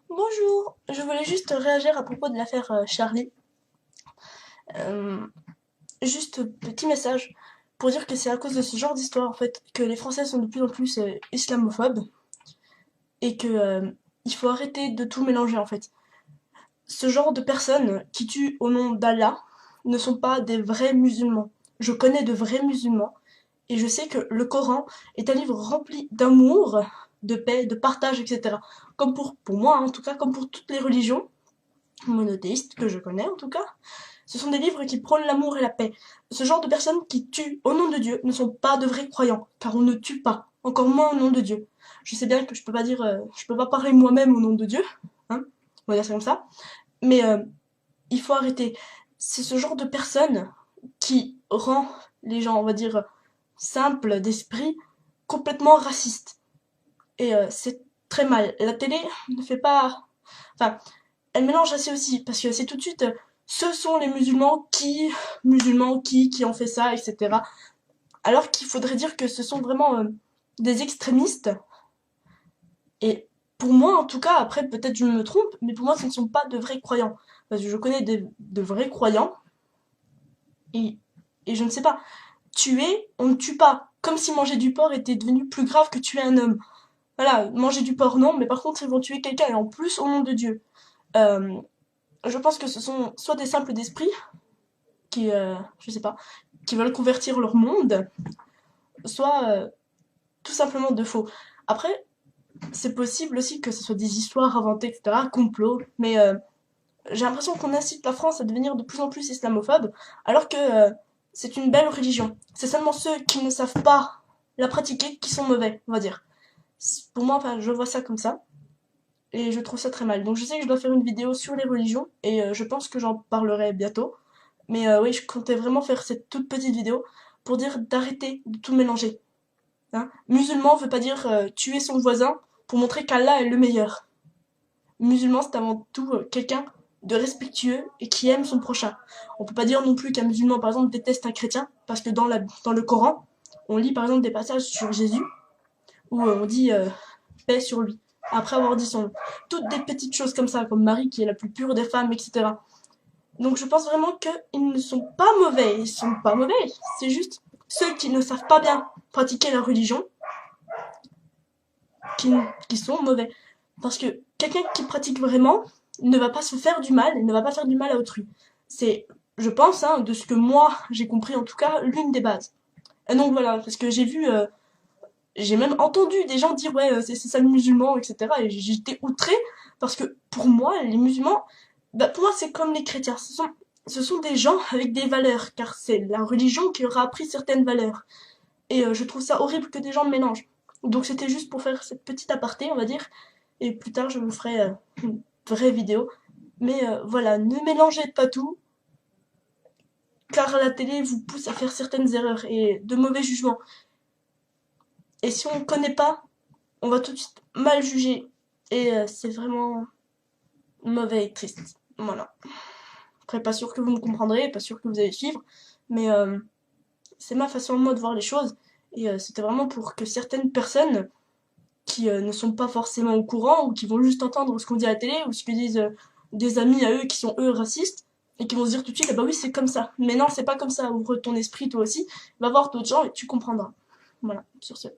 Bonjour, je voulais juste réagir à propos de l'affaire Charlie. Euh, Juste petit message pour dire que c'est à cause de ce genre d'histoire en fait que les Français sont de plus en plus islamophobes et que il faut arrêter de tout mélanger en fait. Ce genre de personnes qui tuent au nom d'Allah ne sont pas des vrais musulmans. Je connais de vrais musulmans et je sais que le Coran est un livre rempli d'amour, de paix, de partage, etc. Comme pour moi en tout cas, comme pour toutes les religions monothéistes que je connais en tout cas. Ce sont des livres qui prônent l'amour et la paix. Ce genre de personnes qui tuent au nom de Dieu ne sont pas de vrais croyants, car on ne tue pas, encore moins au nom de Dieu. Je sais bien que je peux pas parler moi-même au nom de Dieu, hein, on va dire ça comme ça, mais il faut arrêter. C'est ce genre de personnes qui rend les gens, on va dire, simples d'esprit, complètement racistes. Et c'est très mal. La télé ne fait pas... Enfin, elle mélange assez aussi, parce que c'est tout de suite, ce sont les musulmans qui ont fait ça, etc. Alors qu'il faudrait dire que ce sont vraiment des extrémistes. Et pour moi, en tout cas, après peut-être je me trompe, mais pour moi, ce ne sont pas de vrais croyants. Parce que je connais de vrais croyants, et, et je ne sais pas, tuer, on ne tue pas. Comme si manger du porc était devenu plus grave que tuer un homme. Voilà, manger du porc, non, mais par contre, ils vont tuer quelqu'un, et en plus, au nom de Dieu. Euh, je pense que ce sont soit des simples d'esprit, qui, je sais pas, qui veulent convertir leur monde, soit tout simplement de faux. Après, c'est possible aussi que ce soit des histoires inventées, etc., complots, mais j'ai l'impression qu'on incite la France à devenir de plus en plus islamophobe, alors que c'est une belle religion. C'est seulement ceux qui ne savent pas la pratiquer qui sont mauvais, on va dire. Pour moi, enfin, je vois ça comme ça, et je trouve ça très mal. Donc je sais que je dois faire une vidéo sur les religions, et je pense que j'en parlerai bientôt. Mais oui, je comptais vraiment faire cette toute petite vidéo pour dire d'arrêter de tout mélanger. Hein. Musulman veut pas dire tuer son voisin pour montrer qu'Allah est le meilleur. Musulman, c'est avant tout quelqu'un de respectueux et qui aime son prochain. On peut pas dire non plus qu'un musulman, par exemple, déteste un chrétien, parce que dans le Coran, on lit par exemple des passages sur Jésus où on dit paix sur lui, après avoir dit son nom. Toutes des petites choses comme ça, comme Marie qui est la plus pure des femmes, etc. Donc je pense vraiment qu'ils ne sont pas mauvais. Ils sont pas mauvais. C'est juste ceux qui ne savent pas bien pratiquer la religion qui, qui sont mauvais. Parce que quelqu'un qui pratique vraiment ne va pas se faire du mal et ne va pas faire du mal à autrui. C'est, je pense, hein, de ce que moi j'ai compris en tout cas, l'une des bases. Et donc voilà, parce que j'ai même entendu des gens dire ouais, c'est ça le musulman, etc. Et j'étais outré parce que pour moi, les musulmans, bah, pour moi, c'est comme les chrétiens. Ce sont des gens avec des valeurs, car c'est la religion qui leur a appris certaines valeurs. Et je trouve ça horrible que des gens mélangent. Donc c'était juste pour faire cette petite aparté, on va dire. Et plus tard, je vous ferai une vraie vidéo. Mais voilà, ne mélangez pas tout, car la télé vous pousse à faire certaines erreurs et de mauvais jugements. Et si on ne connaît pas, on va tout de suite mal juger. Et c'est vraiment mauvais et triste. Voilà. Après, pas sûr que vous me comprendrez, pas sûr que vous allez suivre, mais c'est ma façon moi de voir les choses. Et c'était vraiment pour que certaines personnes qui ne sont pas forcément au courant ou qui vont juste entendre ce qu'on dit à la télé ou ce que disent des amis à eux qui sont eux racistes et qui vont se dire tout de suite, ah bah oui, c'est comme ça. Mais non, c'est pas comme ça. Ouvre ton esprit toi aussi, va voir d'autres gens et tu comprendras. Voilà, sur ce.